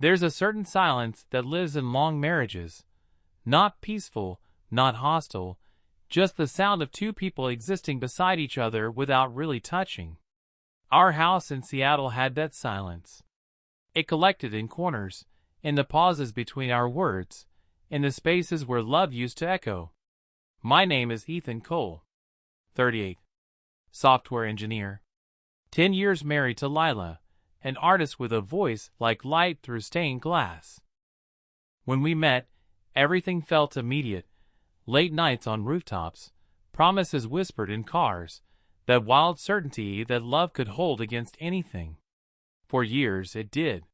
There's a certain silence that lives in long marriages. Not peaceful, not hostile, just the sound of two people existing beside each other without really touching. Our house in Seattle had that silence. It collected in corners, in the pauses between our words, in the spaces where love used to echo. My name is Ethan Cole, 38, software engineer. 10 years married to Lila, an artist with a voice like light through stained glass. When we met, everything felt immediate. Late nights on rooftops, promises whispered in cars, that wild certainty that love could hold against anything. For years it did.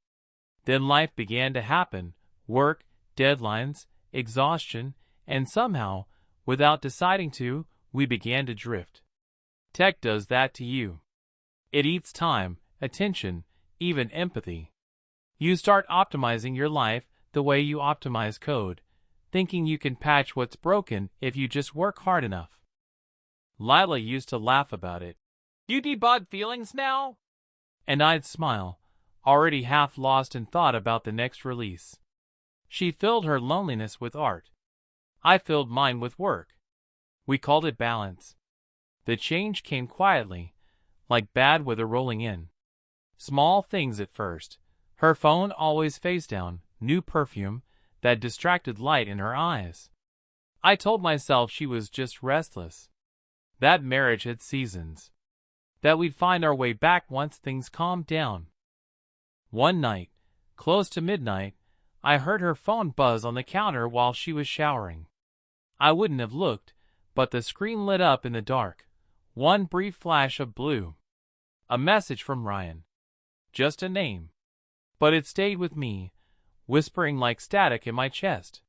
Then life began to happen, work, deadlines, exhaustion, and somehow, without deciding to, we began to drift. Tech does that to you. It eats time, attention, even empathy. You start optimizing your life the way you optimize code, thinking you can patch what's broken if you just work hard enough. Lila used to laugh about it. You debug feelings now? And I'd smile, already half lost in thought about the next release. She filled her loneliness with art. I filled mine with work. We called it balance. The change came quietly, like bad weather rolling in. Small things at first. Her phone always face down, new perfume, that distracted light in her eyes. I told myself she was just restless. That marriage had seasons. That we'd find our way back once things calmed down. One night, close to midnight, I heard her phone buzz on the counter while she was showering. I wouldn't have looked, but the screen lit up in the dark. One brief flash of blue. A message from Ryan. Just a name. But it stayed with me, whispering like static in my chest.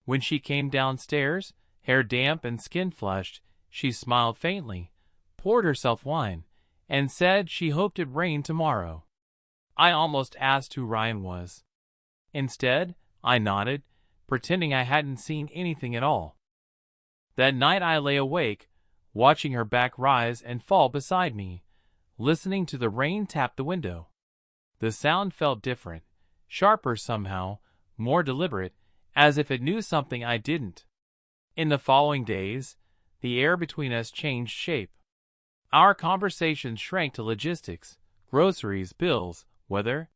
When she came downstairs, hair damp and skin flushed, she smiled faintly, poured herself wine, and said she hoped it rained tomorrow. I almost asked who Ryan was. Instead, I nodded, pretending I hadn't seen anything at all. That night I lay awake, watching her back rise and fall beside me, listening to the rain tap the window. The sound felt different, sharper somehow, more deliberate, as if it knew something I didn't. In the following days, the air between us changed shape. Our conversations shrank to logistics, groceries, bills, weather.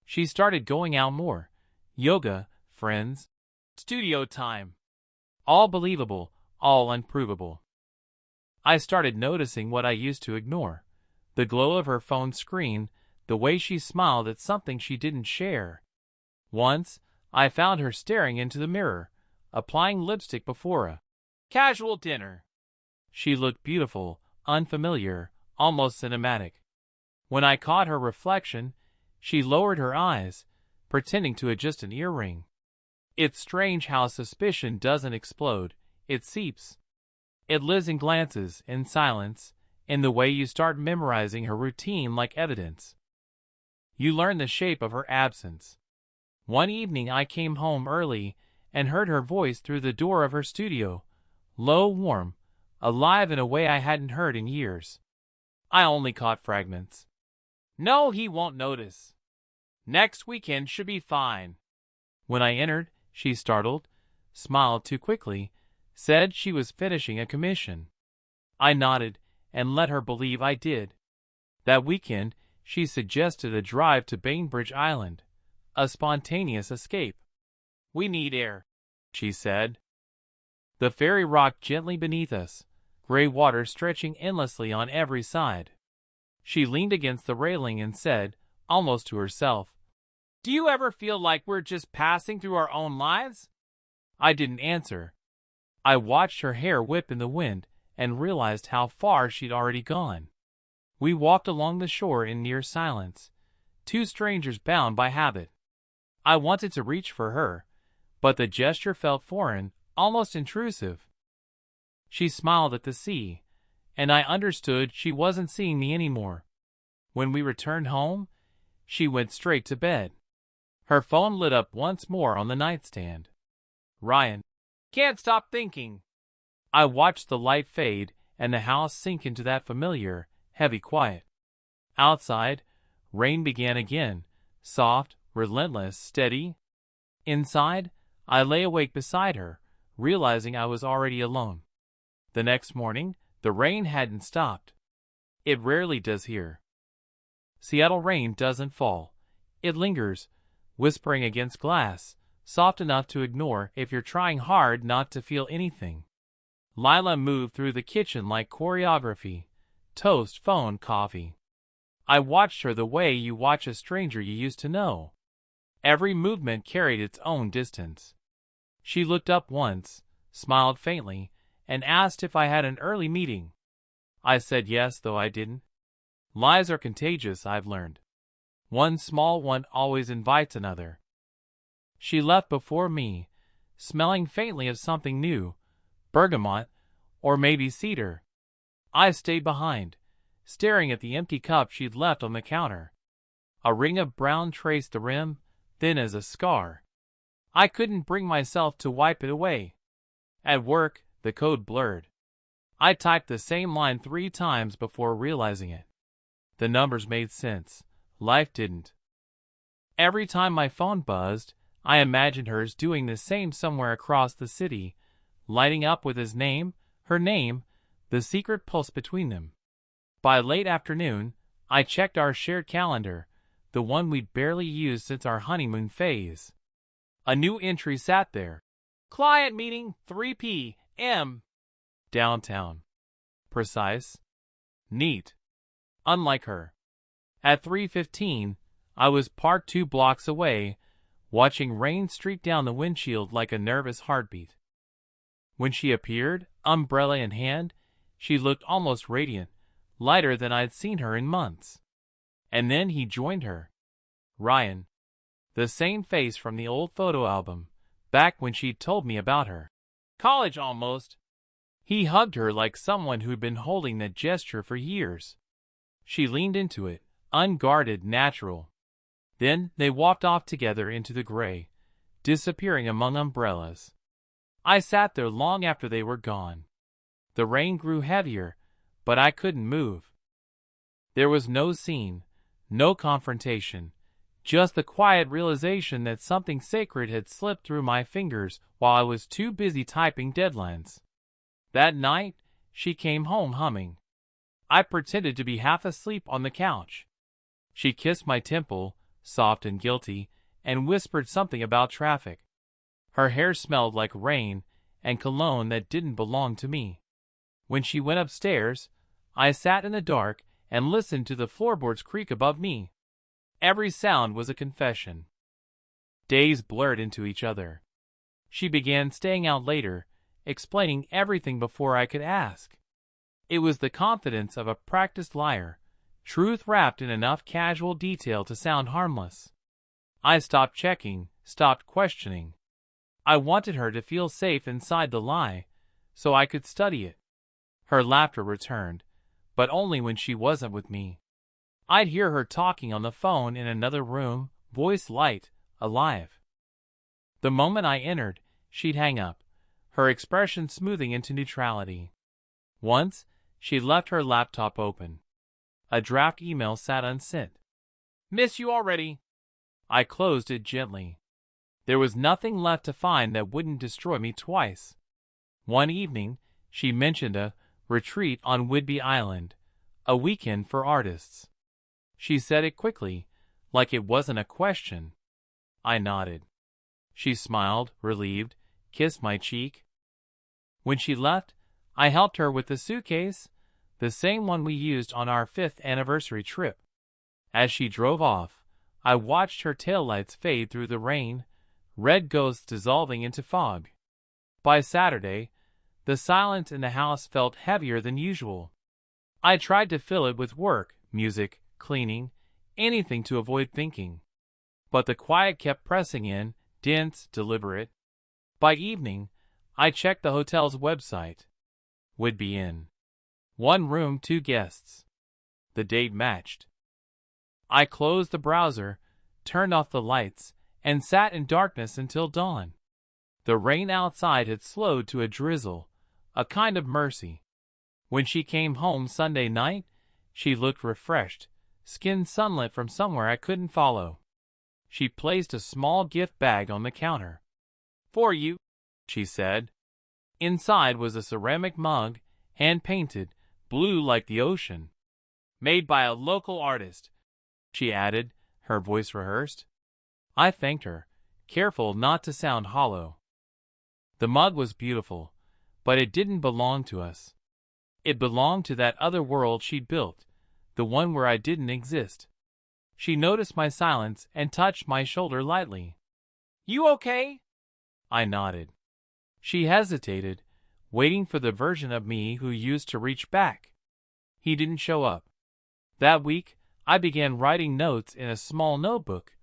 She started going out more. Yoga, friends, studio time. All believable, all unprovable. I started noticing what I used to ignore. The glow of her phone screen, the way she smiled at something she didn't share. Once, I found her staring into the mirror, applying lipstick before a casual dinner. She looked beautiful, unfamiliar, almost cinematic. When I caught her reflection, she lowered her eyes, pretending to adjust an earring. It's strange how suspicion doesn't explode, it seeps. It lives in glances, in silence, in the way you start memorizing her routine like evidence. You learn the shape of her absence. One evening I came home early and heard her voice through the door of her studio, low, warm, alive in a way I hadn't heard in years. I only caught fragments. No, he won't notice. Next weekend should be fine. When I entered, she startled, smiled too quickly, said she was finishing a commission. I nodded and let her believe I did. That weekend, she suggested a drive to Bainbridge Island, a spontaneous escape. We need air, she said. The ferry rocked gently beneath us, gray water stretching endlessly on every side. She leaned against the railing and said, almost to herself, "Do you ever feel like we're just passing through our own lives?" I didn't answer. I watched her hair whip in the wind and realized how far she'd already gone. We walked along the shore in near silence, two strangers bound by habit. I wanted to reach for her, but the gesture felt foreign, almost intrusive. She smiled at the sea, and I understood she wasn't seeing me anymore. When we returned home, she went straight to bed. Her phone lit up once more on the nightstand. Ryan. Can't stop thinking. I watched the light fade and the house sink into that familiar, heavy quiet. Outside, rain began again, soft, relentless, steady. Inside, I lay awake beside her, realizing I was already alone. The next morning, the rain hadn't stopped. It rarely does here. Seattle rain doesn't fall. It lingers, whispering against glass, soft enough to ignore if you're trying hard not to feel anything. Lila moved through the kitchen like choreography. Toast, phone, coffee. I watched her the way you watch a stranger you used to know. Every movement carried its own distance. She looked up once, smiled faintly, and asked if I had an early meeting. I said yes, though I didn't. Lies are contagious, I've learned. One small one always invites another. She left before me, smelling faintly of something new, bergamot, or maybe cedar. I stayed behind, staring at the empty cup she'd left on the counter. A ring of brown traced the rim, thin as a scar. I couldn't bring myself to wipe it away. At work, the code blurred. I typed the same line 3 times before realizing it. The numbers made sense. Life didn't. Every time my phone buzzed, I imagined hers doing the same somewhere across the city, lighting up with his name, her name, the secret pulse between them. By late afternoon, I checked our shared calendar, the one we'd barely used since our honeymoon phase. A new entry sat there. Client meeting, 3 p.m. Downtown. Precise. Neat. Unlike her. At 3:15, I was parked 2 blocks away, watching rain streak down the windshield like a nervous heartbeat. When she appeared, umbrella in hand, she looked almost radiant, lighter than I'd seen her in months. And then he joined her. Ryan. The same face from the old photo album, back when she'd told me about her. College almost. He hugged her like someone who'd been holding that gesture for years. She leaned into it, unguarded, natural. Then they walked off together into the gray, disappearing among umbrellas. I sat there long after they were gone. The rain grew heavier, but I couldn't move. There was no scene, no confrontation, just the quiet realization that something sacred had slipped through my fingers while I was too busy typing deadlines. That night, she came home humming. I pretended to be half asleep on the couch. She kissed my temple, soft and guilty, and whispered something about traffic. Her hair smelled like rain and cologne that didn't belong to me. When she went upstairs, I sat in the dark and listened to the floorboards creak above me. Every sound was a confession. Days blurred into each other. She began staying out later, explaining everything before I could ask. It was the confidence of a practiced liar, truth wrapped in enough casual detail to sound harmless. I stopped checking, stopped questioning. I wanted her to feel safe inside the lie, so I could study it. Her laughter returned, but only when she wasn't with me. I'd hear her talking on the phone in another room, voice light, alive. The moment I entered, she'd hang up, her expression smoothing into neutrality. Once, she left her laptop open. A draft email sat unsent. Miss you already. I closed it gently. There was nothing left to find that wouldn't destroy me twice. One evening, she mentioned a retreat on Whidbey Island, a weekend for artists. She said it quickly, like it wasn't a question. I nodded. She smiled, relieved, kissed my cheek. When she left, I helped her with the suitcase, the same one we used on our 5th anniversary trip. As she drove off, I watched her taillights fade through the rain, red ghosts dissolving into fog. By Saturday, the silence in the house felt heavier than usual. I tried to fill it with work, music, cleaning, anything to avoid thinking. But the quiet kept pressing in, dense, deliberate. By evening, I checked the hotel's website. Whidbey Inn. 1 room, 2 guests. The date matched. I closed the browser, turned off the lights, and sat in darkness until dawn. The rain outside had slowed to a drizzle, a kind of mercy. When she came home Sunday night, she looked refreshed, skin sunlit from somewhere I couldn't follow. She placed a small gift bag on the counter. "For you," she said. Inside was a ceramic mug, hand-painted, blue like the ocean. "Made by a local artist," she added, her voice rehearsed. I thanked her, careful not to sound hollow. The mug was beautiful, but it didn't belong to us. It belonged to that other world she'd built, the one where I didn't exist. She noticed my silence and touched my shoulder lightly. "You okay?" I nodded. She hesitated, waiting for the version of me who used to reach back. He didn't show up. That week, I began writing notes in a small notebook.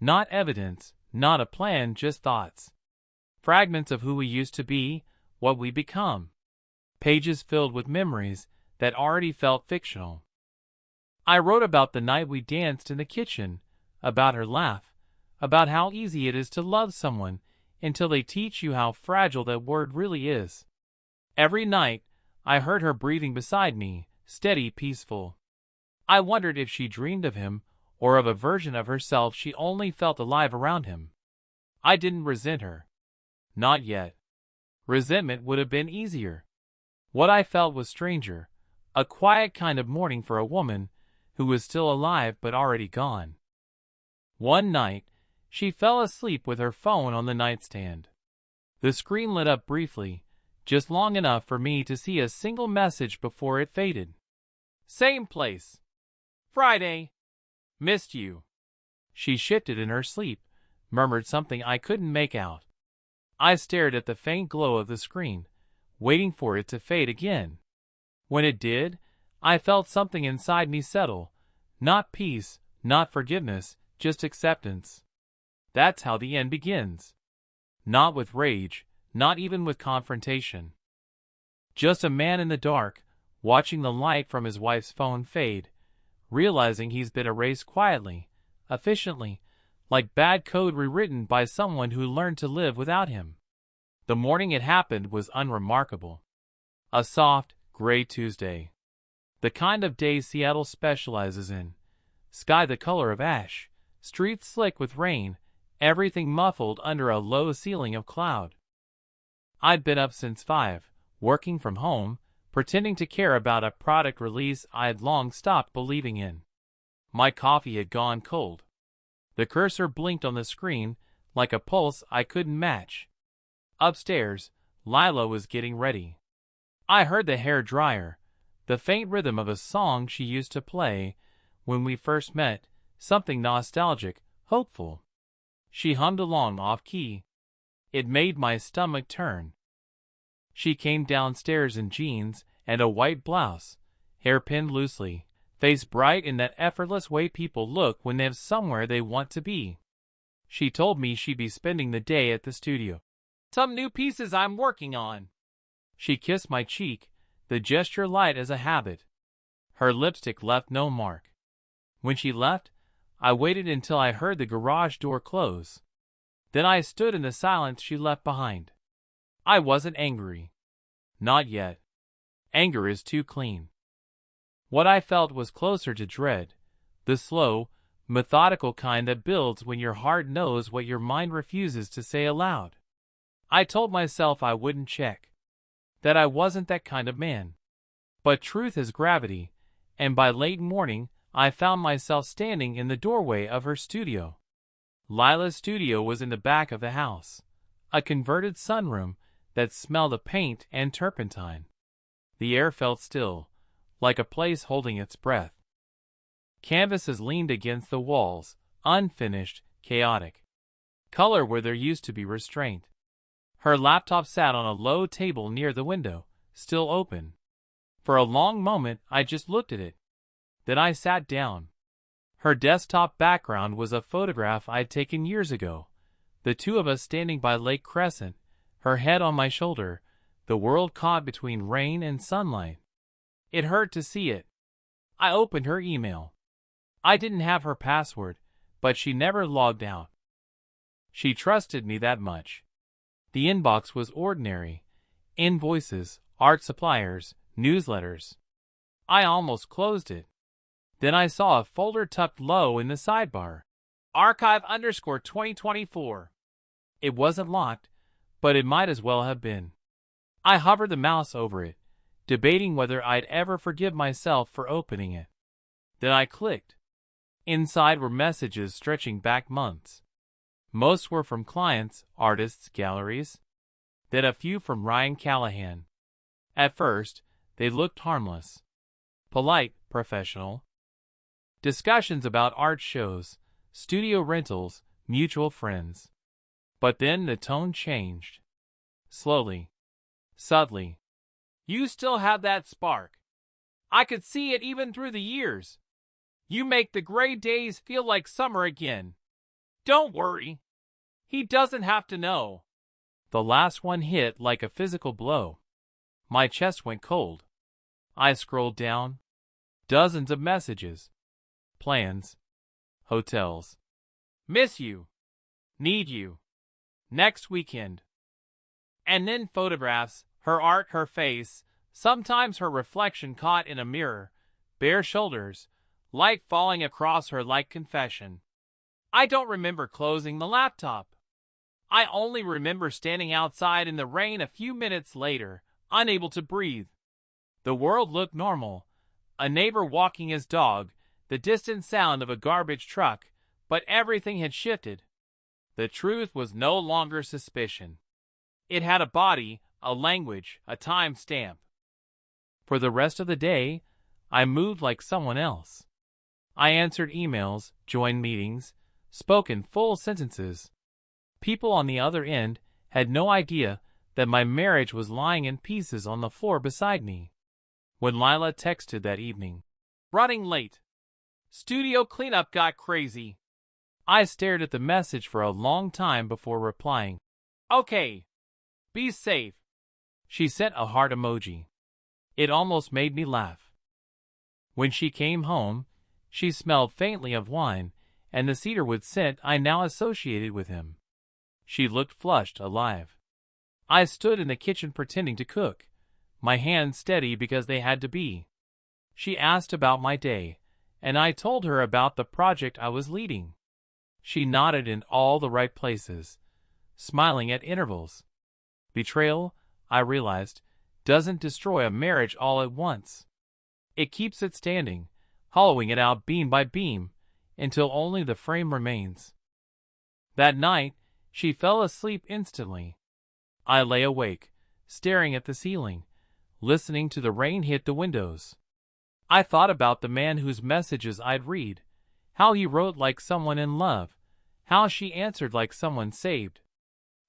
Not evidence, not a plan, just thoughts. Fragments of who we used to be, what we become. Pages filled with memories that already felt fictional. I wrote about the night we danced in the kitchen, about her laugh, about how easy it is to love someone until they teach you how fragile that word really is. Every night, I heard her breathing beside me, steady, peaceful. I wondered if she dreamed of him or of a version of herself she only felt alive around him. I didn't resent her. Not yet. Resentment would have been easier. What I felt was stranger, a quiet kind of mourning for a woman who was still alive but already gone. One night, she fell asleep with her phone on the nightstand. The screen lit up briefly, just long enough for me to see a single message before it faded. "Same place. Friday. Missed you." She shifted in her sleep, murmured something I couldn't make out. I stared at the faint glow of the screen, waiting for it to fade again. When it did, I felt something inside me settle. Not peace, not forgiveness, just acceptance. That's how the end begins. Not with rage, not even with confrontation. Just a man in the dark, watching the light from his wife's phone fade, realizing he's been erased quietly, efficiently, like bad code rewritten by someone who learned to live without him. The morning it happened was unremarkable. A soft, gray Tuesday. The kind of day Seattle specializes in. Sky the color of ash, streets slick with rain, everything muffled under a low ceiling of cloud. I'd been up since 5, working from home, pretending to care about a product release I'd long stopped believing in. My coffee had gone cold. The cursor blinked on the screen like a pulse I couldn't match. Upstairs, Lila was getting ready. I heard the hair dryer, the faint rhythm of a song she used to play when we first met, something nostalgic, hopeful. She hummed along off-key. It made my stomach turn. She came downstairs in jeans and a white blouse, hair pinned loosely, face bright in that effortless way people look when they have somewhere they want to be. She told me she'd be spending the day at the studio. "Some new pieces I'm working on." She kissed my cheek, the gesture light as a habit. Her lipstick left no mark. When she left, I waited until I heard the garage door close. Then I stood in the silence she left behind. I wasn't angry. Not yet. Anger is too clean. What I felt was closer to dread, the slow, methodical kind that builds when your heart knows what your mind refuses to say aloud. I told myself I wouldn't check, that I wasn't that kind of man. But truth is gravity, and by late morning, I found myself standing in the doorway of her studio. Lila's studio was in the back of the house, a converted sunroom that smelled of paint and turpentine. The air felt still, like a place holding its breath. Canvases leaned against the walls, unfinished, chaotic. Color where there used to be restraint. Her laptop sat on a low table near the window, still open. For a long moment I just looked at it. Then I sat down. Her desktop background was a photograph I'd taken years ago. The two of us standing by Lake Crescent, her head on my shoulder, the world caught between rain and sunlight. It hurt to see it. I opened her email. I didn't have her password, but she never logged out. She trusted me that much. The inbox was ordinary. Invoices, art suppliers, newsletters. I almost closed it. Then I saw a folder tucked low in the sidebar. archive_2024. It wasn't locked, but it might as well have been. I hovered the mouse over it, debating whether I'd ever forgive myself for opening it. Then I clicked. Inside were messages stretching back months. Most were from clients, artists, galleries. Then a few from Ryan Callahan. At first, they looked harmless. Polite, professional. Discussions about art shows, studio rentals, mutual friends. But then the tone changed. Slowly. Subtly. You still have that spark. I could see it even through the years. You make the gray days feel like summer again. Don't worry. He doesn't have to know. The last one hit like a physical blow. My chest went cold. I scrolled down. Dozens of messages. Plans. Hotels. Miss you. Need you. Next weekend. And then photographs, her art, her face, sometimes her reflection caught in a mirror, bare shoulders, light falling across her like confession. I don't remember closing the laptop. I only remember standing outside in the rain a few minutes later, unable to breathe. The world looked normal. A neighbor walking his dog, the distant sound of a garbage truck, but everything had shifted. The truth was no longer suspicion. It had a body, a language, a time stamp. For the rest of the day, I moved like someone else. I answered emails, joined meetings, spoke in full sentences. People on the other end had no idea that my marriage was lying in pieces on the floor beside me. When Lila texted that evening, running late, studio cleanup got crazy. I stared at the message for a long time before replying. Okay. Be safe. She sent a heart emoji. It almost made me laugh. When she came home, she smelled faintly of wine and the cedarwood scent I now associated with him. She looked flushed, alive. I stood in the kitchen pretending to cook, my hands steady because they had to be. She asked about my day, and I told her about the project I was leading. She nodded in all the right places, smiling at intervals. Betrayal, I realized, doesn't destroy a marriage all at once. It keeps it standing, hollowing it out beam by beam, until only the frame remains. That night, she fell asleep instantly. I lay awake, staring at the ceiling, listening to the rain hit the windows. I thought about the man whose messages I'd read, how he wrote like someone in love, how she answered like someone saved.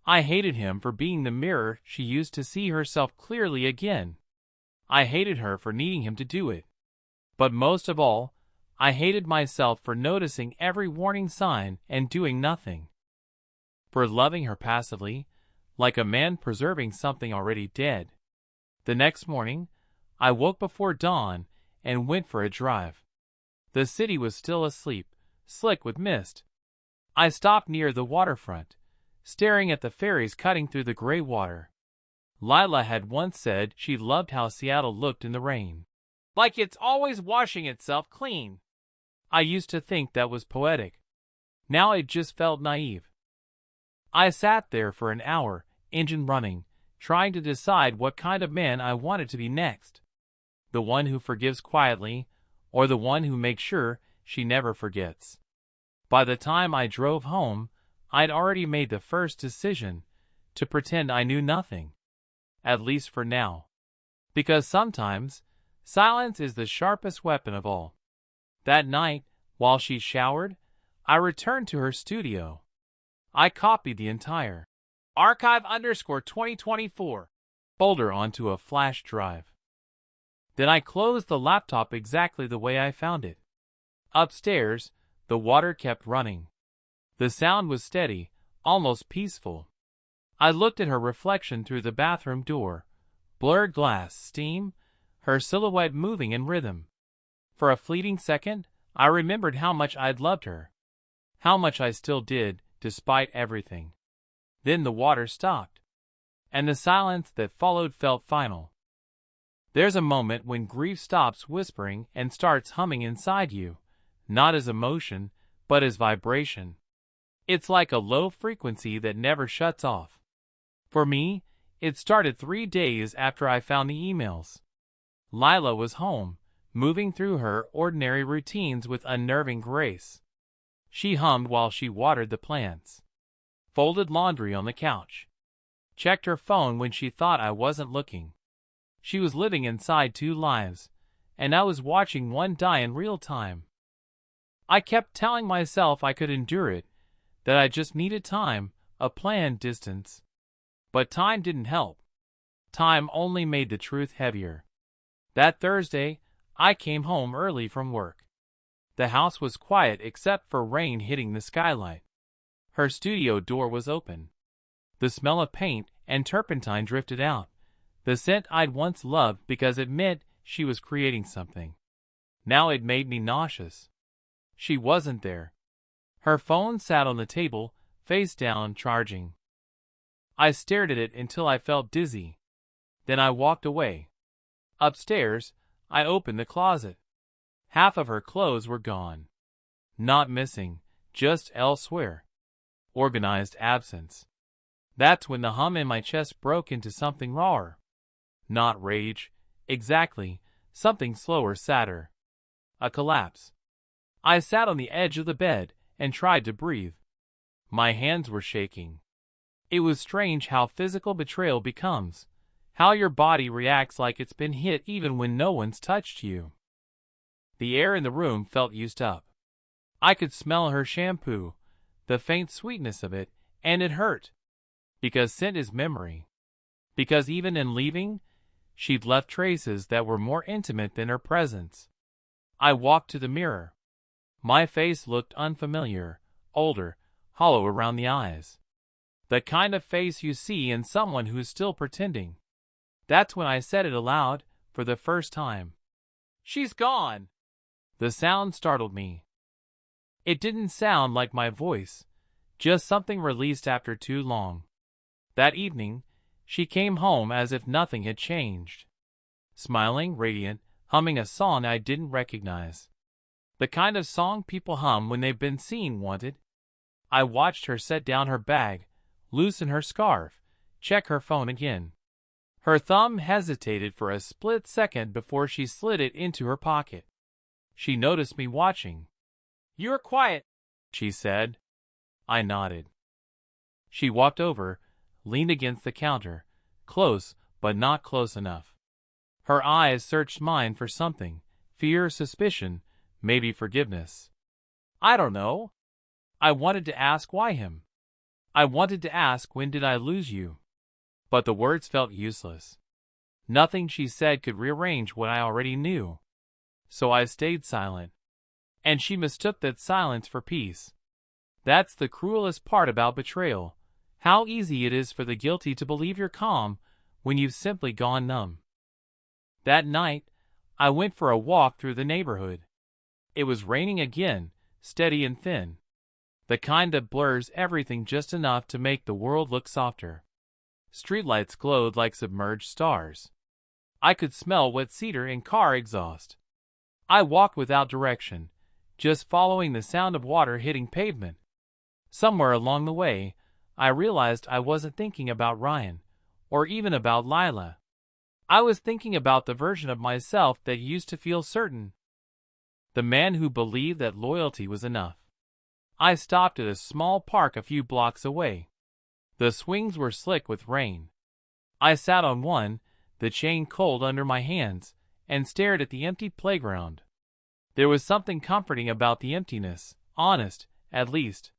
I hated him for being the mirror she used to see herself clearly again. I hated her for needing him to do it. But most of all, I hated myself for noticing every warning sign and doing nothing. For loving her passively, like a man preserving something already dead. The next morning, I woke before dawn and went for a drive. The city was still asleep, slick with mist. I stopped near the waterfront, staring at the ferries cutting through the gray water. Lila had once said she loved how Seattle looked in the rain. Like it's always washing itself clean. I used to think that was poetic. Now it just felt naive. I sat there for an hour, engine running, trying to decide what kind of man I wanted to be next. The one who forgives quietly, or the one who makes sure she never forgets. By the time I drove home, I'd already made the first decision, to pretend I knew nothing. At least for now. Because sometimes, silence is the sharpest weapon of all. That night, while she showered, I returned to her studio. I copied the entire archive_2024 folder onto a flash drive. Then I closed the laptop exactly the way I found it. Upstairs, the water kept running. The sound was steady, almost peaceful. I looked at her reflection through the bathroom door. Blurred glass, steam, her silhouette moving in rhythm. For a fleeting second, I remembered how much I'd loved her. How much I still did, despite everything. Then the water stopped. And the silence that followed felt final. There's a moment when grief stops whispering and starts humming inside you, not as emotion, but as vibration. It's like a low frequency that never shuts off. For me, it started 3 days after I found the emails. Lila was home, moving through her ordinary routines with unnerving grace. She hummed while she watered the plants, folded laundry on the couch, checked her phone when she thought I wasn't looking. She was living inside 2 lives, and I was watching one die in real time. I kept telling myself I could endure it, that I just needed time, a planned distance. But time didn't help. Time only made the truth heavier. That Thursday, I came home early from work. The house was quiet except for rain hitting the skylight. Her studio door was open. The smell of paint and turpentine drifted out, the scent I'd once loved because it meant she was creating something. Now it made me nauseous. She wasn't there. Her phone sat on the table, face down, charging. I stared at it until I felt dizzy. Then I walked away. Upstairs, I opened the closet. Half of her clothes were gone. Not missing, just elsewhere. Organized absence. That's when the hum in my chest broke into something rawer. Not rage, exactly, something slower, sadder. A collapse. I sat on the edge of the bed and tried to breathe. My hands were shaking. It was strange how physical betrayal becomes, how your body reacts like it's been hit even when no one's touched you. The air in the room felt used up. I could smell her shampoo, the faint sweetness of it, and it hurt. Because scent is memory. Because even in leaving, she'd left traces that were more intimate than her presence. I walked to the mirror. My face looked unfamiliar, older, hollow around the eyes. The kind of face you see in someone who's still pretending. That's when I said it aloud, for the first time. "She's gone!" The sound startled me. It didn't sound like my voice, just something released after too long. That evening, she came home as if nothing had changed. Smiling, radiant, humming a song I didn't recognize. The kind of song people hum when they've been seen wanted. I watched her set down her bag, loosen her scarf, check her phone again. Her thumb hesitated for a split second before she slid it into her pocket. She noticed me watching. "You're quiet," she said. I nodded. She walked over, leaned against the counter, close but not close enough. Her eyes searched mine for something, fear, suspicion, maybe forgiveness. I don't know. I wanted to ask why him. I wanted to ask, when did I lose you? But the words felt useless. Nothing she said could rearrange what I already knew. So I stayed silent. And she mistook that silence for peace. That's the cruelest part about betrayal. How easy it is for the guilty to believe you're calm when you've simply gone numb. That night, I went for a walk through the neighborhood. It was raining again, steady and thin. The kind that blurs everything just enough to make the world look softer. Streetlights glowed like submerged stars. I could smell wet cedar and car exhaust. I walked without direction, just following the sound of water hitting pavement. Somewhere along the way, I realized I wasn't thinking about Ryan, or even about Lila. I was thinking about the version of myself that used to feel certain. The man who believed that loyalty was enough. I stopped at a small park a few blocks away. The swings were slick with rain. I sat on one, the chain cold under my hands, and stared at the empty playground. There was something comforting about the emptiness, honest, at least.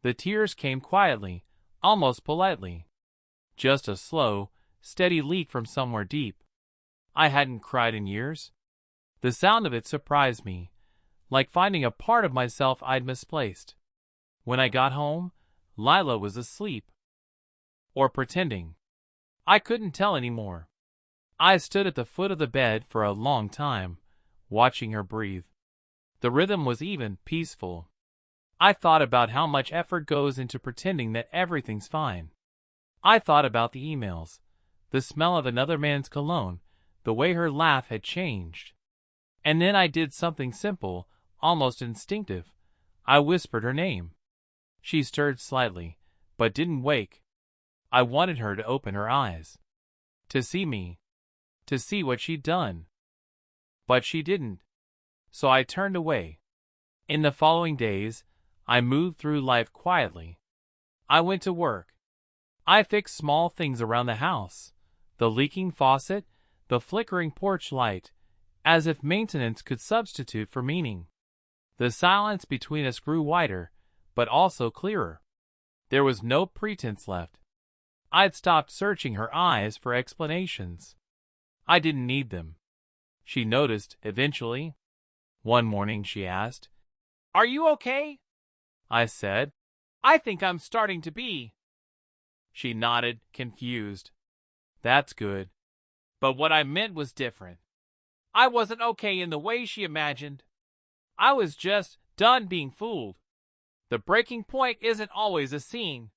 The tears came quietly, almost politely. Just a slow, steady leak from somewhere deep. I hadn't cried in years. The sound of it surprised me, like finding a part of myself I'd misplaced. When I got home, Lila was asleep. Or pretending. I couldn't tell anymore. I stood at the foot of the bed for a long time, watching her breathe. The rhythm was even, peaceful. I thought about how much effort goes into pretending that everything's fine. I thought about the emails, the smell of another man's cologne, the way her laugh had changed. And then I did something simple, almost instinctive. I whispered her name. She stirred slightly, but didn't wake. I wanted her to open her eyes. To see me. To see what she'd done. But she didn't. So I turned away. In the following days, I moved through life quietly. I went to work. I fixed small things around the house. The leaking faucet, the flickering porch light, as if maintenance could substitute for meaning. The silence between us grew wider, but also clearer. There was no pretense left. I'd stopped searching her eyes for explanations. I didn't need them. She noticed eventually. One morning she asked, "Are you okay?" I said, "I think I'm starting to be." She nodded, confused. "That's good. But what I meant was different. I wasn't okay in the way she imagined. I was just done being fooled. The breaking point isn't always a scene.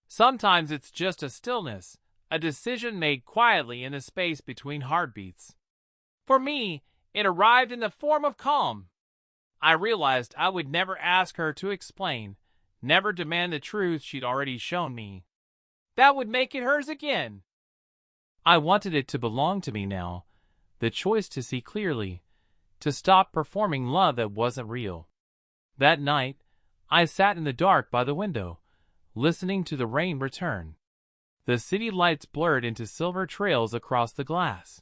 Sometimes it's just a stillness, a decision made quietly in the space between heartbeats. For me, it arrived in the form of calm. I realized I would never ask her to explain, never demand the truth she'd already shown me. That would make it hers again. I wanted it to belong to me now, the choice to see clearly, to stop performing love that wasn't real. That night, I sat in the dark by the window, listening to the rain return. The city lights blurred into silver trails across the glass.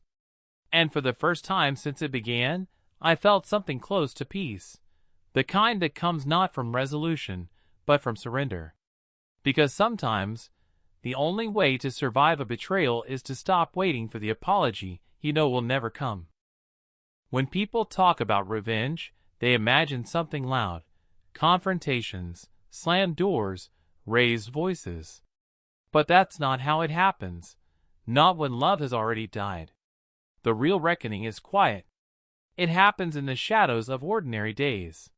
And for the first time since it began, I felt something close to peace, the kind that comes not from resolution, but from surrender. Because sometimes, the only way to survive a betrayal is to stop waiting for the apology you know will never come. When people talk about revenge, they imagine something loud, confrontations, slammed doors, raised voices. But that's not how it happens, not when love has already died. The real reckoning is quiet. It happens in the shadows of ordinary days.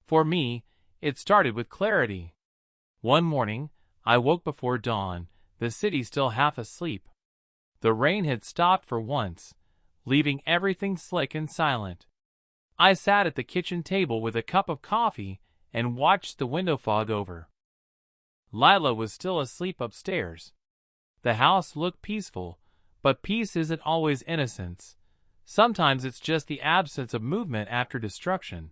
For me, it started with clarity. One morning, I woke before dawn, the city still half asleep. The rain had stopped for once, leaving everything slick and silent. I sat at the kitchen table with a cup of coffee and watched the window fog over. Lila was still asleep upstairs. The house looked peaceful, but peace isn't always innocence. Sometimes it's just the absence of movement after destruction.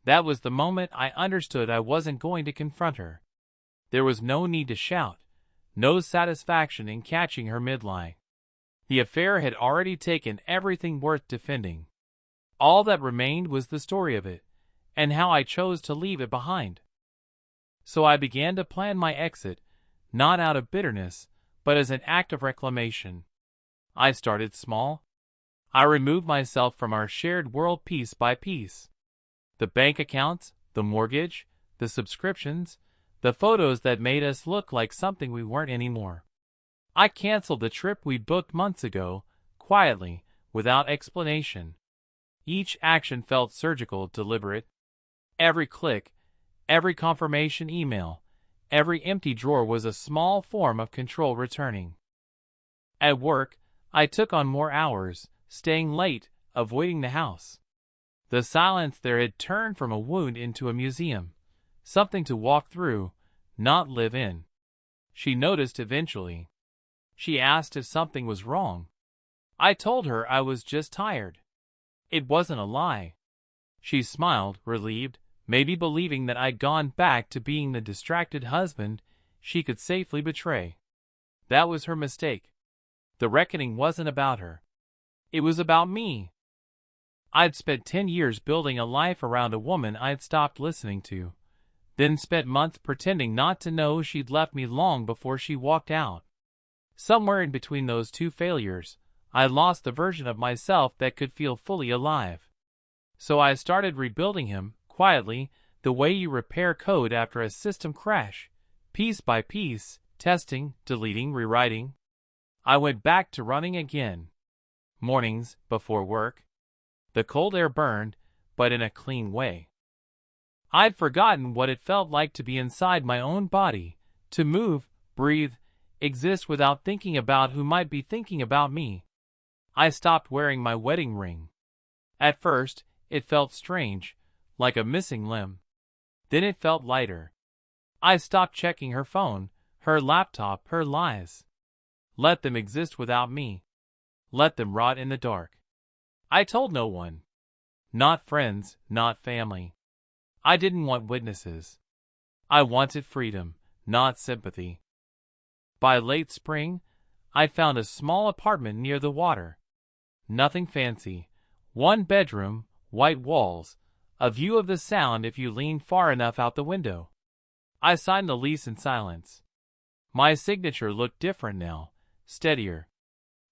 That was the moment I understood I wasn't going to confront her. There was no need to shout, no satisfaction in catching her mid-lie. The affair had already taken everything worth defending. All that remained was the story of it, and how I chose to leave it behind. So I began to plan my exit, not out of bitterness, but as an act of reclamation. I started small. I removed myself from our shared world piece by piece. The bank accounts, the mortgage, the subscriptions, the photos that made us look like something we weren't anymore. I canceled the trip we booked months ago, quietly, without explanation. Each action felt surgical, deliberate. Every click, every confirmation email, every empty drawer was a small form of control returning. At work, I took on more hours, staying late, avoiding the house. The silence there had turned from a wound into a museum, something to walk through, not live in. She noticed eventually. She asked if something was wrong. I told her I was just tired. It wasn't a lie. She smiled, relieved, maybe believing that I'd gone back to being the distracted husband she could safely betray. That was her mistake. The reckoning wasn't about her. It was about me. I'd spent 10 years building a life around a woman I'd stopped listening to, then spent months pretending not to know she'd left me long before she walked out. Somewhere in between those two failures, I lost the version of myself that could feel fully alive. So I started rebuilding him, quietly, the way you repair code after a system crash, piece by piece, testing, deleting, rewriting. I went back to running again. Mornings, before work. The cold air burned, but in a clean way. I'd forgotten what it felt like to be inside my own body, to move, breathe, exist without thinking about who might be thinking about me. I stopped wearing my wedding ring. At first, it felt strange, like a missing limb. Then it felt lighter. I stopped checking her phone, her laptop, her lies. Let them exist without me. Let them rot in the dark. I told no one. Not friends, not family. I didn't want witnesses. I wanted freedom, not sympathy. By late spring, I found a small apartment near the water. Nothing fancy. One bedroom, white walls, a view of the Sound if you lean far enough out the window. I signed the lease in silence. My signature looked different now, steadier.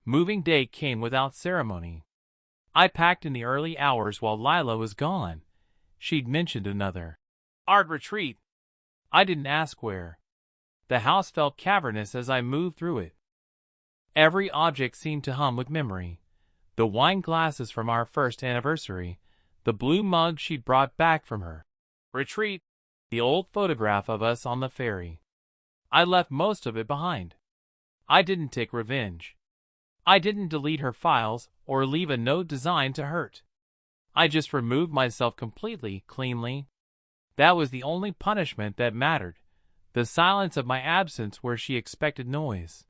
Moving day came without ceremony. I packed in the early hours while Lila was gone. She'd mentioned another art retreat. I didn't ask where. The house felt cavernous as I moved through it. Every object seemed to hum with memory. The wine glasses from our first anniversary, the blue mug she'd brought back from her retreat, the old photograph of us on the ferry. I left most of it behind. I didn't take revenge. I didn't delete her files or leave a note designed to hurt. I just removed myself completely, cleanly. That was the only punishment that mattered, the silence of my absence where she expected noise.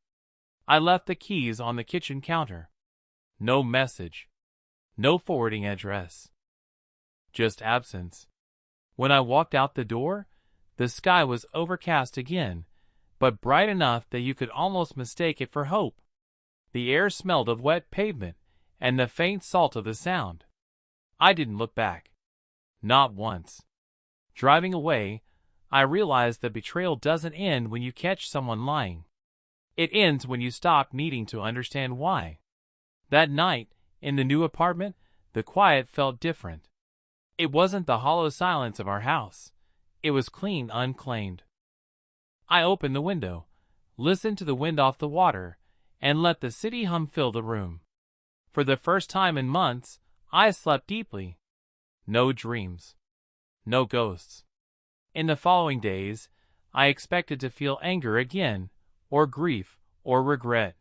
I left the keys on the kitchen counter. No message. No forwarding address. Just absence. When I walked out the door, the sky was overcast again, but bright enough that you could almost mistake it for hope. The air smelled of wet pavement and the faint salt of the Sound. I didn't look back. Not once. Driving away, I realized that betrayal doesn't end when you catch someone lying. It ends when you stop needing to understand why. That night, in the new apartment, the quiet felt different. It wasn't the hollow silence of our house. It was clean, unclaimed. I opened the window, listened to the wind off the water, and let the city hum fill the room. For the first time in months, I slept deeply. No dreams. No ghosts. In the following days, I expected to feel anger again, or grief, or regret.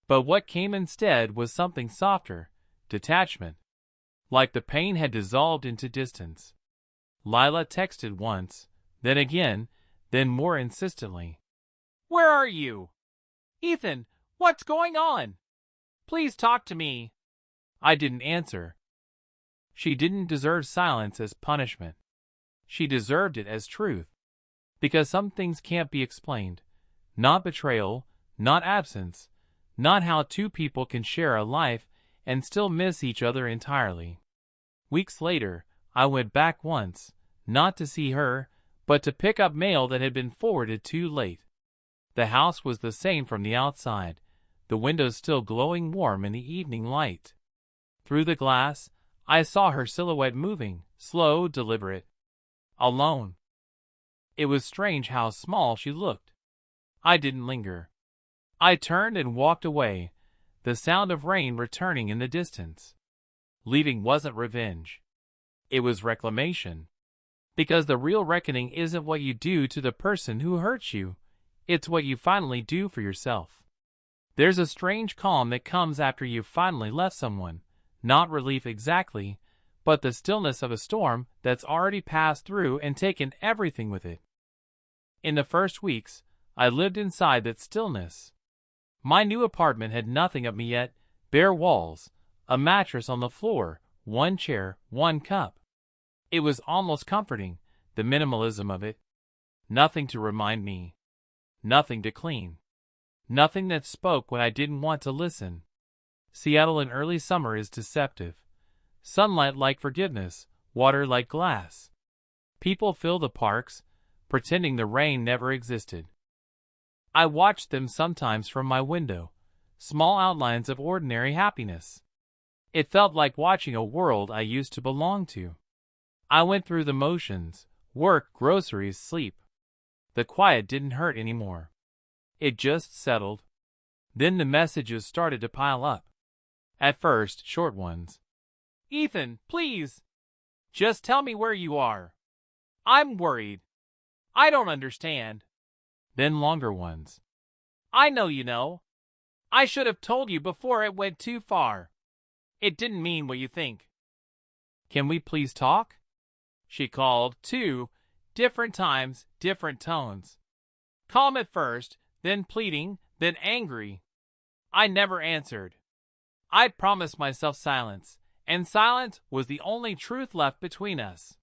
But what came instead was something softer, detachment. Like the pain had dissolved into distance. Lila texted once, then again, then more insistently. "Where are you? Ethan, what's going on? Please talk to me." I didn't answer. She didn't deserve silence as punishment. She deserved it as truth. Because some things can't be explained. Not betrayal, not absence, not how two people can share a life and still miss each other entirely. Weeks later, I went back once, not to see her, but to pick up mail that had been forwarded too late. The house was the same from the outside, the windows still glowing warm in the evening light. Through the glass, I saw her silhouette moving, slow, deliberate. Alone. It was strange how small she looked. I didn't linger. I turned and walked away, the sound of rain returning in the distance. Leaving wasn't revenge. It was reclamation. Because the real reckoning isn't what you do to the person who hurts you, it's what you finally do for yourself. There's a strange calm that comes after you've finally left someone, not relief exactly, but the stillness of a storm that's already passed through and taken everything with it. In the first weeks, I lived inside that stillness. My new apartment had nothing of me yet, bare walls, a mattress on the floor, one chair, one cup. It was almost comforting, the minimalism of it. Nothing to remind me. Nothing to clean. Nothing that spoke when I didn't want to listen. Seattle in early summer is deceptive. Sunlight like forgiveness, water like glass. People fill the parks, pretending the rain never existed. I watched them sometimes from my window, small outlines of ordinary happiness. It felt like watching a world I used to belong to. I went through the motions, work, groceries, sleep. The quiet didn't hurt anymore. It just settled. Then the messages started to pile up. At first, short ones. "Ethan, please. Just tell me where you are. I'm worried. I don't understand." Then longer ones. "I know you know. I should have told you before it went too far. It didn't mean what you think." "Can we please talk?" She called, too, Different times, different tones. Calm at first, then pleading, then angry. I never answered. I'd promised myself silence, and silence was the only truth left between us.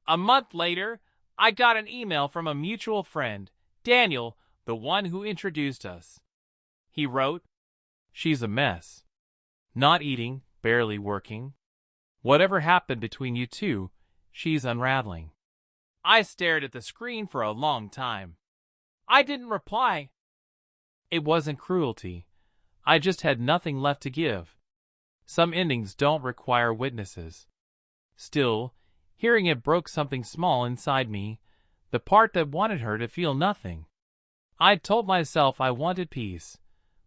A month later, I got an email from a mutual friend, Daniel, the one who introduced us. He wrote, "She's a mess. Not eating, barely working. Whatever happened between you two, she's unraveling." I stared at the screen for a long time. I didn't reply. It wasn't cruelty. I just had nothing left to give. Some endings don't require witnesses. Still, hearing it broke something small inside me, the part that wanted her to feel nothing. I'd told myself I wanted peace,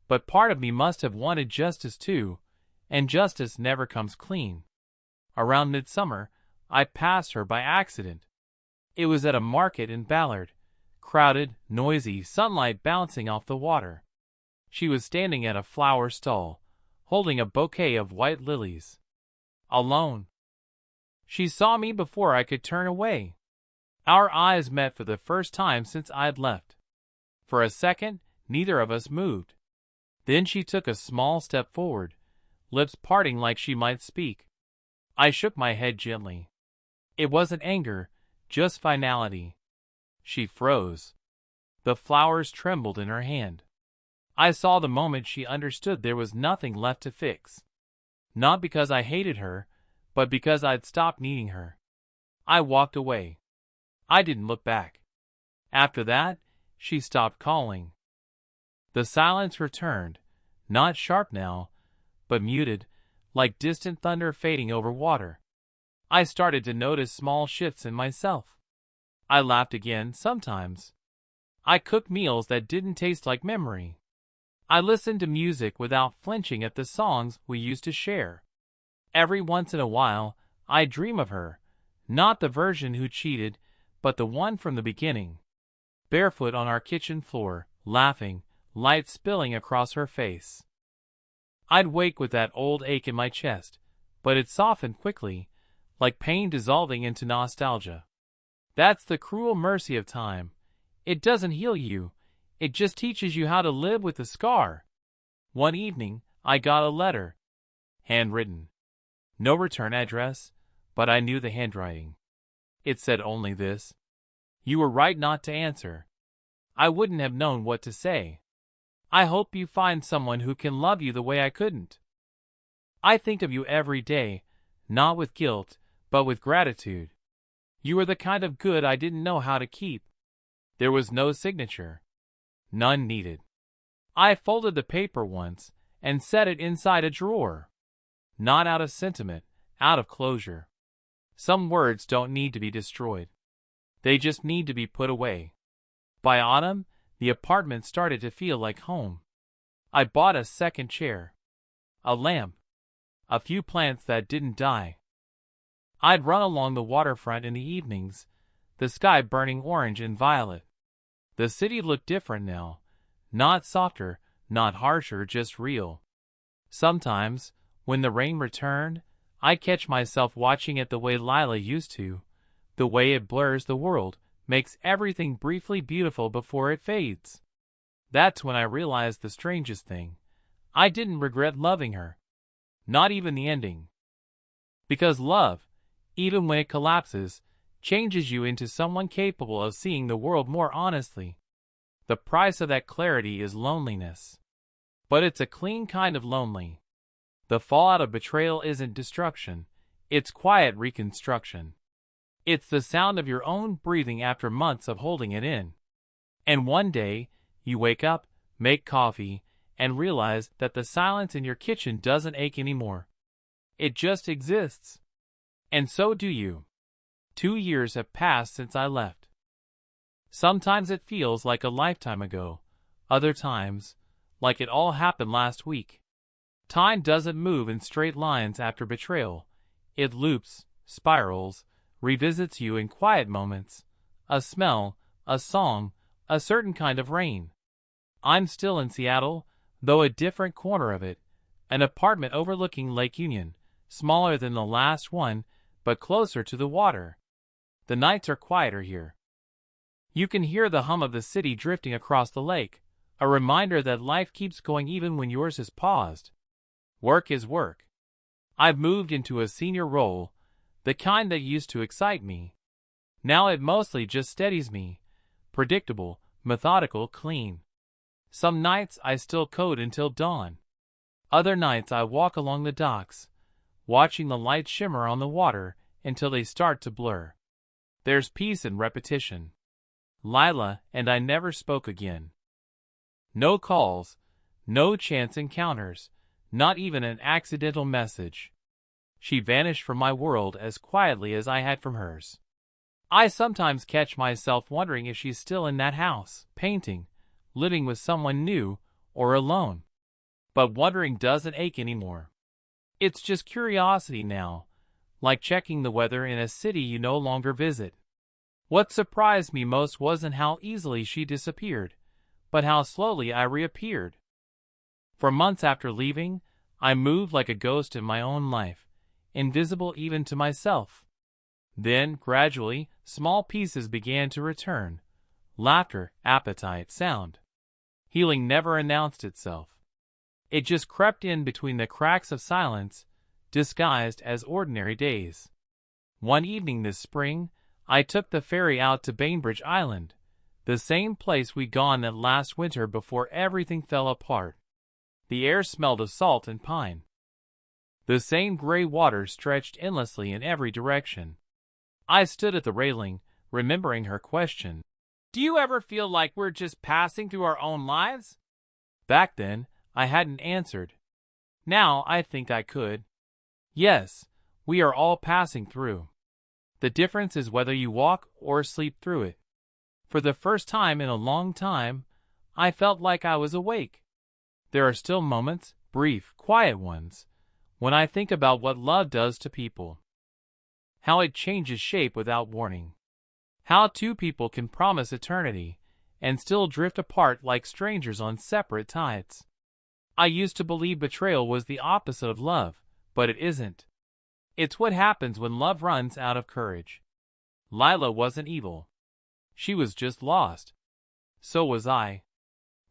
but part of me must have wanted justice too, and justice never comes clean. Around midsummer, I passed her by accident. It was at a market in Ballard, crowded, noisy, sunlight bouncing off the water. She was standing at a flower stall, holding a bouquet of white lilies. Alone. She saw me before I could turn away. Our eyes met for the first time since I'd left. For a second, neither of us moved. Then she took a small step forward, lips parting like she might speak. I shook my head gently. It wasn't anger, just finality. She froze. The flowers trembled in her hand. I saw the moment she understood there was nothing left to fix. Not because I hated her, but because I'd stopped needing her. I walked away. I didn't look back. After that, she stopped calling. The silence returned, not sharp now, but muted, like distant thunder fading over water. I started to notice small shifts in myself. I laughed again sometimes. I cooked meals that didn't taste like memory. I listened to music without flinching at the songs we used to share. Every once in a while, I dream of her, not the version who cheated, but the one from the beginning. Barefoot on our kitchen floor, laughing, light spilling across her face. I'd wake with that old ache in my chest, but it softened quickly, like pain dissolving into nostalgia. That's the cruel mercy of time. It doesn't heal you, it just teaches you how to live with the scar. One evening, I got a letter. Handwritten. No return address, but I knew the handwriting. It said only this: "You were right not to answer." I wouldn't have known what to say. I hope you find someone who can love you the way I couldn't. I think of you every day, not with guilt, but with gratitude. You were the kind of good I didn't know how to keep. There was no signature. None needed. I folded the paper once and set it inside a drawer. Not out of sentiment, out of closure. Some words don't need to be destroyed. They just need to be put away. By autumn, the apartment started to feel like home. I bought a second chair, a lamp, a few plants that didn't die. I'd run along the waterfront in the evenings, the sky burning orange and violet. The city looked different now, not softer, not harsher, just real. Sometimes, when the rain returned, I catch myself watching it the way Lila used to, the way it blurs the world, makes everything briefly beautiful before it fades. That's when I realized the strangest thing. I didn't regret loving her. Not even the ending. Because love, even when it collapses, changes you into someone capable of seeing the world more honestly. The price of that clarity is loneliness. But it's a clean kind of lonely. The fallout of betrayal isn't destruction, it's quiet reconstruction. It's the sound of your own breathing after months of holding it in. And one day, you wake up, make coffee, and realize that the silence in your kitchen doesn't ache anymore. It just exists. And so do you. 2 years have passed since I left. Sometimes it feels like a lifetime ago, other times, like it all happened last week. Time doesn't move in straight lines after betrayal. It loops, spirals, revisits you in quiet moments. A smell, a song, a certain kind of rain. I'm still in Seattle, though a different corner of it, an apartment overlooking Lake Union, smaller than the last one, but closer to the water. The nights are quieter here. You can hear the hum of the city drifting across the lake, a reminder that life keeps going even when yours has paused. Work is work. I've moved into a senior role, the kind that used to excite me. Now it mostly just steadies me. Predictable, methodical, clean. Some nights I still code until dawn. Other nights I walk along the docks, watching the lights shimmer on the water until they start to blur. There's peace in repetition. Lila and I never spoke again. No calls, no chance encounters, not even an accidental message. She vanished from my world as quietly as I had from hers. I sometimes catch myself wondering if she's still in that house, painting, living with someone new, or alone. But wondering doesn't ache anymore. It's just curiosity now, like checking the weather in a city you no longer visit. What surprised me most wasn't how easily she disappeared, but how slowly I reappeared. For months after leaving, I moved like a ghost in my own life, invisible even to myself. Then, gradually, small pieces began to return. Laughter, appetite, sound. Healing never announced itself. It just crept in between the cracks of silence, disguised as ordinary days. One evening this spring, I took the ferry out to Bainbridge Island, the same place we'd gone that last winter before everything fell apart. The air smelled of salt and pine. The same gray water stretched endlessly in every direction. I stood at the railing, remembering her question. Do you ever feel like we're just passing through our own lives? Back then, I hadn't answered. Now I think I could. Yes, we are all passing through. The difference is whether you walk or sleep through it. For the first time in a long time, I felt like I was awake. There are still moments, brief, quiet ones, when I think about what love does to people. How it changes shape without warning. How two people can promise eternity and still drift apart like strangers on separate tides. I used to believe betrayal was the opposite of love, but it isn't. It's what happens when love runs out of courage. Lila wasn't evil. She was just lost. So was I.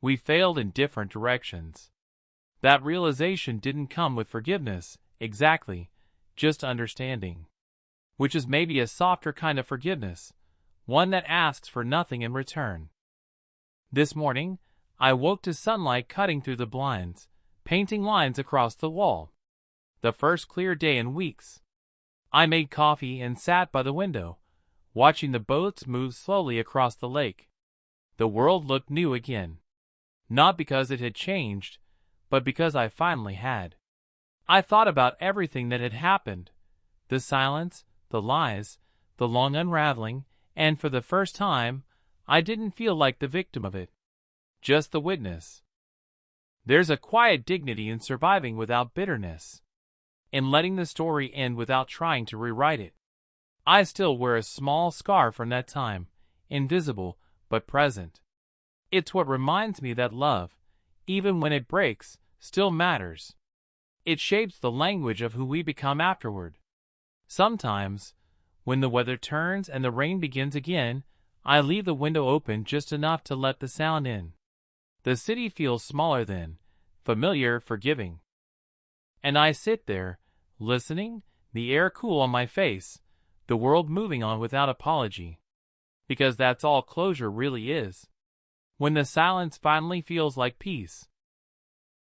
We failed in different directions. That realization didn't come with forgiveness, exactly, just understanding. Which is maybe a softer kind of forgiveness, one that asks for nothing in return. This morning, I woke to sunlight cutting through the blinds, painting lines across the wall. The first clear day in weeks. I made coffee and sat by the window, watching the boats move slowly across the lake. The world looked new again. Not because it had changed, but because I finally had. I thought about everything that had happened. The silence, the lies, the long unraveling, and for the first time, I didn't feel like the victim of it. Just the witness. There's a quiet dignity in surviving without bitterness. In letting the story end without trying to rewrite it. I still wear a small scar from that time, invisible but present. It's what reminds me that love, even when it breaks, still matters. It shapes the language of who we become afterward. Sometimes, when the weather turns and the rain begins again, I leave the window open just enough to let the sound in. The city feels smaller then, familiar, forgiving. And I sit there, listening, the air cool on my face, the world moving on without apology. Because that's all closure really is. When the silence finally feels like peace.